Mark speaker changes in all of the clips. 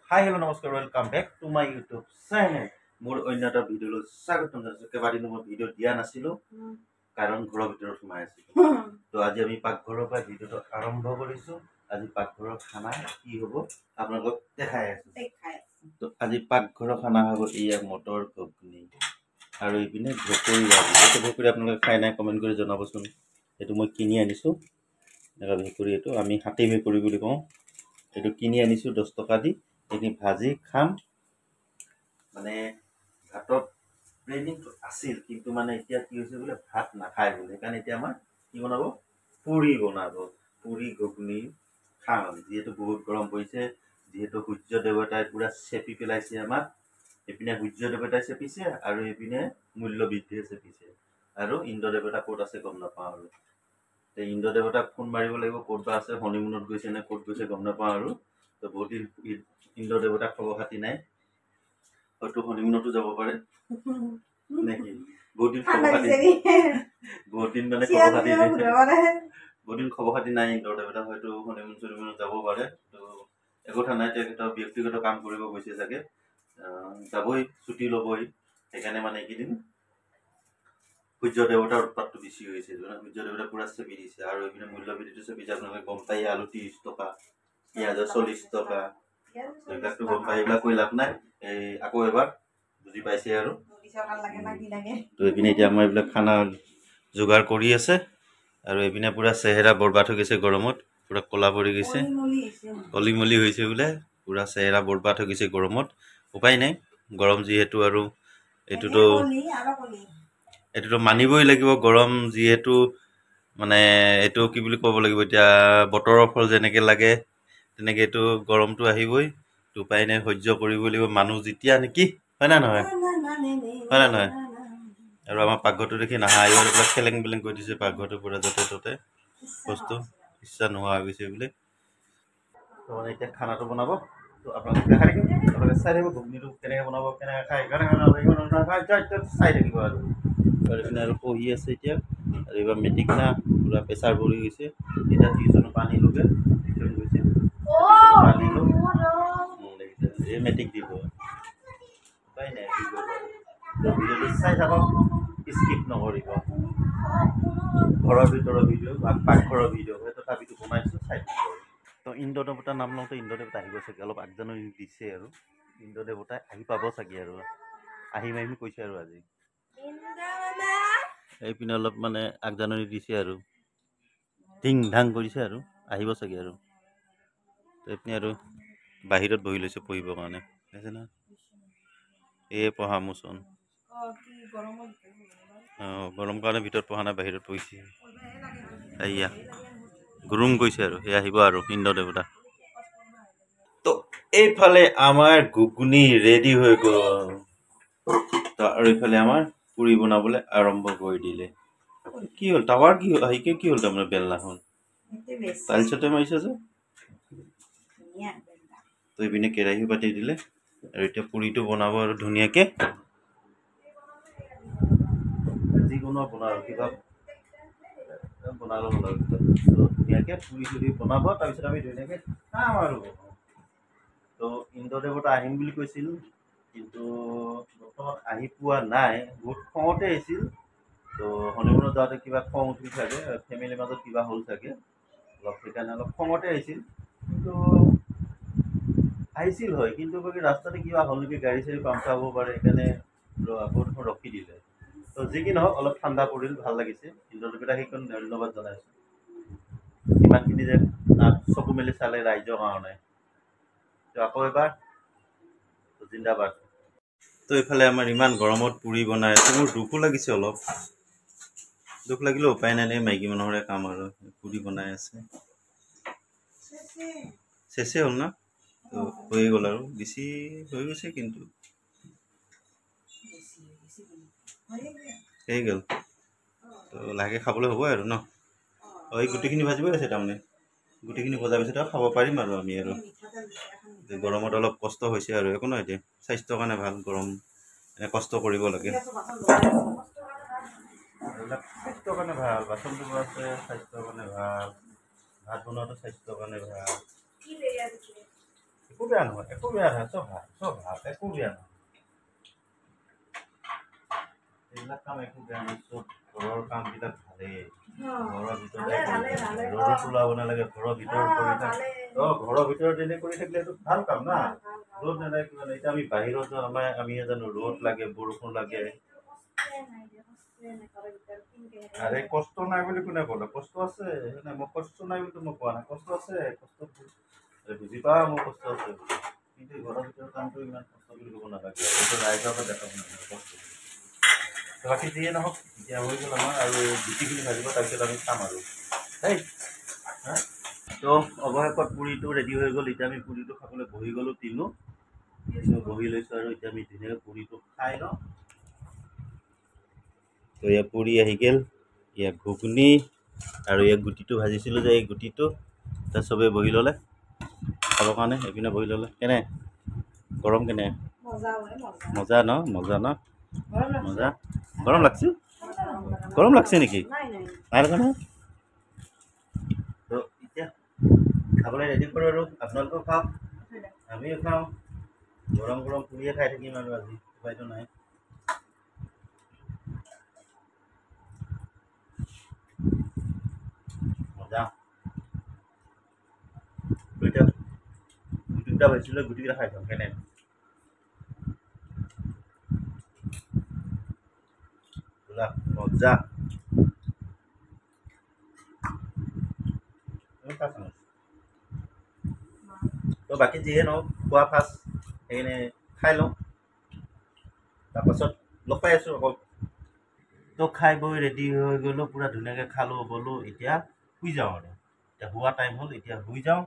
Speaker 1: Hi, hello, namaskar. Welcome back to my YouTube channel. মোৰ অন্য এটা ভিডিঅ'লৈ স্বাগতম জনাইছোঁ। কেইবাদিনো মই ভিডিঅ' দিয়া নাছিলোঁ কাৰণ ঘৰৰ ভিতৰত সোমাই আছিলোঁ। তো আজি আমি পাকঘৰৰ পৰা ভিডিঅ'টো আৰম্ভ কৰিছোঁ। আজি পাকঘৰৰ খানা কি হ'ব আপোনালোকক দেখাই আছোঁ। তো আজি পাকঘৰৰ খানা হ'ব এয়া মটৰ ঘুগনি আৰু এইপিনে ভেকুৰী ভাজি। এইটো ভেকুৰী আপোনালোকে খাই নাই কমেণ্ট কৰি জনাবচোন। এইটো মই কিনি আনিছোঁ। এনেকুৱা ভেকুৰী এইটো আমি হাতী ভেকুৰী বুলি কওঁ। এইটো কিনি আনিছোঁ 10 টকা দি। এইখিনি ভাজি খাম। মানে ভাতত প্লেনিংটো আছিল কিন্তু মানে এতিয়া কি হৈছে বোলে ভাত নাখায় বোলে। সেইকাৰণে এতিয়া আমাৰ কি বনাব? পুৰি বনাব। পুৰি ঘুগনি খাম। যিহেতু বহুত গৰম পৰিছে, যিহেতু সূৰ্য দেৱতাই পুৰা চেপি পেলাইছে আমাক। এইপিনে সূৰ্য দেৱতাই চেপিছে আৰু এইপিনে মূল্য বৃদ্ধিয়ে চেপিছে। আৰু ইন্দ্ৰ দেৱতা ক'ত আছে গম নাপাওঁ আৰু। ইন্দ্ৰ দেৱতাক ফোন মাৰিব লাগিব, ক'ত বা আছে, হনিমুনত গৈছে নে ক'ত গৈছে গম নাপাওঁ আৰু। তো বহুত দিন ইন্দ্ৰ দেৱতাক খবৰ খাতি নাই, হয়তো হনিমুনতো যাব পাৰে নেকি। বহুত দিন খবৰ খাতি বহুত দিন মানে খবৰ খাতি বহুত দিন খবৰ খাতি নাই ইন্দ্ৰ দেৱতা, হয়তো হনিমুন চনিমুনত যাব পাৰে। তো একো কথা নাই, তেখেতৰ ব্যক্তিগত কাম কৰিব গৈছে চাগে, যাবই, ছুটি ল'বই। সেইকাৰণে মানে এইকেইদিন সূৰ্য দেৱতাৰ উৎপাতটো বেছি হৈছে। সূৰ্য দেৱতা পুৰা চেপি দিছে আৰু এইপিনে মূল্য বৃদ্ধিটো চেপিছে। আপোনালোকে গম পাই, আলু 30 টকা, পিঁয়াজৰ 40 টকা। এইবিলাকতো গম পাই, এইবিলাক কৈ লাভ নাই। এই আকৌ এবাৰ বুজি পাইছে আৰু। তো এইপিনে এতিয়া আমাৰ এইবিলাক খানা যোগাৰ কৰি আছে আৰু এইপিনে পুৰা চেহেৰা বৰবাদ হৈ গৈছে গৰমত, পুৰা ক'লা পৰি গৈছে, কলিমলি হৈছে বোলে, পুৰা চেহেৰা বৰবাদ হৈ গৈছে গৰমত। উপায় নাই, গৰম যিহেতু আৰু এইটোতো মানিবই লাগিব। গৰম যিহেতু মানে এইটো কি বুলি ক'ব লাগিব এতিয়া, বতৰৰ ফল যেনেকৈ লাগে তেনেকৈ এইটো গৰমটো আহিবই। উপায় নাই, সহ্য কৰিবই লাগিব মানুহ যেতিয়া নেকি, হয় না নহয়? হয় না নহয়? আৰু আমাৰ পাকঘৰটো দেখি নাহা এইবিলাক খেলেং বেলেং কৰি দিছে পাকঘৰটো পুৰা য'তে ত'তে বস্তু ইচ্ছা নোহোৱা হৈ গৈছে বোলে। তো মানে এতিয়া খানাটো বনাব, তো আপোনালোকে দেখাই থাকিব, আপোনালোকে চাই থাকিব ঘুগনিটো কেনেকৈ বনাব, কেনেকৈ খাই চাই থাকিব আৰু। এইপিনে আৰু পঢ়ি আছে এতিয়া, আৰু এইবাৰ মেট্ৰিক না, পুৰা প্ৰেছাৰ পৰি গৈছে। এতিয়া টিউশ্যনৰ পানী লোগে, টিউশ্যন গৈছে, পানী লো এই মেট্ৰিক দিব। উপায় নাই, কি কৰিব আৰু। ভিডিঅ'টো চাই থাকক, স্কিপ নকৰিব। ঘৰৰ ভিতৰৰ ভিডিঅ' বা পাকঘৰৰ ভিডিঅ' হয়, তথাপিতো বনাইছোঁ, চাই থাকিব। তো ইন্দ্ৰ দেৱতাৰ নাম লওঁতে ইন্দ্ৰ দেৱতা আহিব চাগে, অলপ আগজাননী দিছে আৰু। ইন্দ্ৰ দেৱতাই আহি পাব চাগে আৰু, আহিম আহিম কৈছে আৰু আজি। এইপিনে অলপ মানে আগজাননী দিছে আৰু, ধিং ধাং কৰিছে আৰু, আহিব চাগে আৰু। এইপিনে আৰু বাহিৰত বহি লৈছে পঢ়িবৰ কাৰণে, বুজিছে না। এই পঢ়া মোচন গৰম কাৰণে ভিতৰত পঢ়া নাই, বাহিৰত পঢ়িছে। এয়া গুৰুং গৈছে আৰু, সেই আহিব আৰু ইন্দ্ৰ দেৱতা। তো এইফালে আমাৰ ঘুগুনি ৰেডি হৈ গ'ল। তো আৰু এইফালে আমাৰ পুৰি বনাবলৈ আৰম্ভ কৰি দিলে। কি হ'ল টাৱাৰ, কি হ'ল আহিকে, কি হ'ল তাৰমানে বেলনাখন টাইলছতে মাৰিছে যে। তো এইপিনে কেৰাহী পাতি দিলে আৰু এতিয়া পুৰিটো বনাব আৰু ধুনীয়াকৈ। যিকোনো বনাব, কিবা বনালো হ'ল আৰু ধুনীয়াকৈ পুৰি চুৰি বনাব, তাৰপিছত আমি ধুনীয়াকৈ খাম আৰু। তো ইন্দ্ৰ দেৱতা আহিম বুলি কৈছিল, কিন্তু বৰ্তমান আহি পোৱা নাই। বহুত খঙতে আহিছিল। তো হনিমুনত যাওঁতে কিবা খং উঠিল চাগে, ফেমিলিৰ মাজত কিবা হ'ল চাগে অলপ, সেইকাৰণে অলপ খঙতে আহিছিল। কিন্তু আহিছিল হয়, কিন্তু বাকী ৰাস্তাতে কিবা হ'ল নেকি, গাড়ী চাড়ী পামচাৰ হ'ব পাৰে, সেইকাৰণে আকৌ ৰখি দিলে। তো যি কি নহওক, অলপ ঠাণ্ডা পৰিল, ভাল লাগিছে। ইন্দ্ৰ দেৱতাক সেইকাৰণে ধন্যবাদ জনাইছোঁ, ইমানখিনি যে চকু মেলি চালে ৰাইজৰ কাৰণে। তো আকৌ এবাৰ জিন্দাবাদ। তো এইফালে আমাৰ ইমান গৰমত পুৰি বনাই আছে, মোৰ দুখো লাগিছে অলপ। দুখ লাগিলেও উপায় নাই, মাইকী মানুহৰে কাম আৰু। পুৰি বনাই আছে, চেচে হ'ল না, তো হৈয়ে গ'ল আৰু, বেছি হৈ গৈছে কিন্তু হৈ গ'ল। তো লাহেকৈ খাবলৈ হ'বই আৰু ন। এই গোটেইখিনি ভাজিবই আছে তাৰমানে, গোটেইখিনি ভজাৰ পিছত আৰু খাব পাৰিম আৰু আমি আৰু। গৰমত অলপ কষ্ট হৈছে আৰু, একো নহয় এতিয়া, স্বাস্থ্যৰ কাৰণে ভাল, গৰম এনে কষ্ট কৰিব লাগে। এইবিলাক স্বাস্থ্যৰ কাৰণে ভাল, বাচন ধোৱা আছে স্বাস্থ্যৰ কাৰণে ভাল, ভাত বনোৱাটো স্বাস্থ্যৰ কাৰণে ভাল। একো বেয়া নহয় চব ভাল একো বেয়া নহয় এইবিলাক কাম একো বেয়া নহয় চব ঘৰৰ কামবিলাক ভালেই ঘৰৰ ভিতৰতে ৰ'দত ওলাব নালাগে ঘৰৰ ভিতৰত কৰি থাকে ঘৰৰ ভিতৰত এনে কৰি থাকিলে এইটো ভাল কাম না ৰ'দ নালাগে কিবা নাই এতিয়া আমি বাহিৰত যাওঁ আমি জানো ৰ'দ লাগে বৰষুণ লাগে আৰে কষ্ট নাই বুলি কোনে ক'লে কষ্ট আছে মই কষ্ট নাই বুলি মই কোৱা নাই কষ্ট আছে কষ্ট বুজি পাওঁ মোৰ কষ্ট আছে কিন্তু ঘৰৰ ভিতৰত কামটো ইমান কষ্ট বুলি ক'ব নালাগে এইটো ৰাইজৰ দেখাব নালাগে কষ্ট বাকী যিয়ে নহওক এতিয়া হৈ গ'ল আমাৰ আৰু গুটিখিনি ভাজিব তাৰপিছত আমি খাম আৰু দেই তো অৱশেষত পুৰিটো ৰেডি হৈ গ'ল এতিয়া আমি পুৰিটো খাবলৈ বহি গ'লোঁ তিনো বহি লৈছোঁ আৰু এতিয়া আমি ধুনীয়াকৈ পুৰিটো খাই লওঁ তো ইয়াত পুৰি আহি গ'ল ইয়াত ঘুগুনি আৰু ইয়াত গুটিটো ভাজিছিলোঁ যে এই গুটিটো তাত চবেই বহি ল'লে খাবৰ কাৰণে এইপিনে বহি ল'লে কেনে গৰম কেনে মজা ন মজা গৰম লাগছে নেকি নাই লগা নহয় তো এতিয়া খাবলৈ ৰেডি কৰোঁ আৰু আপোনালোকেও খাওক আমিও খাওঁ গৰম পুৰিয়ে খাই থাকিম আৰু আজি উপায়টো নাই মজা এতিয়া গুটিকেইটা ভাজিছিলোঁ গুটিকেইটা খাই খাওঁ কেনে মজা তো বাকী যিয়ে নহওক খোৱা ফাৰ্ষ্ট সেইখিনি খাই লওঁ তাৰপাছত লগ পাই আছোঁ অকল তো খাই বৈ ৰেডি হৈ গ'লোঁ পূৰা ধুনীয়াকৈ খালোঁ ব'লোঁ এতিয়া শুই যাওঁ আৰু এতিয়া শুৱা টাইম হ'ল এতিয়া শুই যাওঁ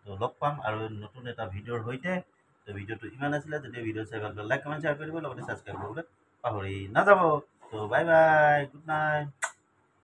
Speaker 1: তো লগ পাম আৰু নতুন এটা ভিডিঅ'ৰ সৈতে তো ভিডিঅ'টো ইমান আছিলে যদি ভিডিঅ' চাই ভাল পালে লাইক কমেণ্ট শ্বেয়াৰ কৰিব লগতে ছাবস্ক্ৰাইব কৰিবলৈ পাহৰি নাযাব তো বাই বাই গুড নাইট